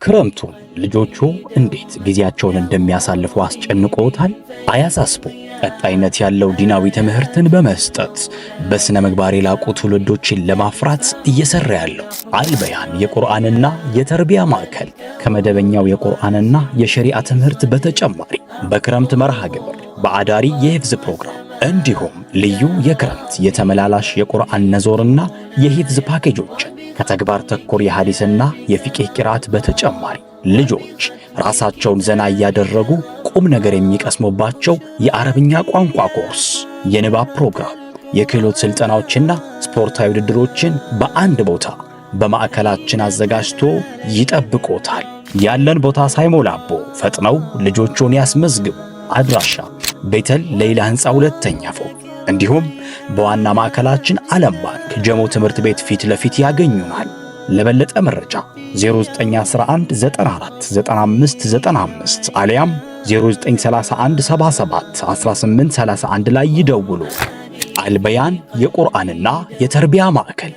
ክረምቱን ልጆቹ እንዴት ጊዜያቸውን እንደሚያሳልፉ አስጨንቆታል? አያሳስቡ። ቀጣይነት ያለው ዲናዊ ትምህርትን በመስጠት በስነ ምግባር የላቁ ትውልዶችን ለማፍራት እየሰራ ያለው አልበያን የቁርአንና የተርቢያ ማዕከል ከመደበኛው የቁርአንና የሸሪዓ ትምህርት በተጨማሪ በክረምት መርሃ ግብር በአዳሪ የሂፍዝ ፕሮግራም እንዲሁም ልዩ የክረምት የተመላላሽ የቁርአን ነዞርና የሂፍዝ ፓኬጆችን ከተግባር ተኮር የሐዲስና የፊቅህ ቂራት በተጨማሪ ልጆች ራሳቸውን ዘና እያደረጉ ቁም ነገር የሚቀስሙባቸው የአረብኛ ቋንቋ ኮርስ፣ የንባብ ፕሮግራም፣ የክህሎት ስልጠናዎችና ስፖርታዊ ውድድሮችን በአንድ ቦታ በማዕከላችን አዘጋጅቶ ይጠብቆታል። ያለን ቦታ ሳይሞላቦ ፈጥነው ልጆቹን ያስመዝግቡ። አድራሻ ቤተል ሌላ ህንፃ ሁለተኛ ፎቅ እንዲሁም በዋና ማዕከላችን ዓለም ባንክ ጀሞ ትምህርት ቤት ፊት ለፊት ያገኙናል። ለበለጠ መረጃ 0911 94 9595 አሊያም 0931 77 1831 ላይ ይደውሉ። አልበያን የቁርአንና የተርቢያ ማዕከል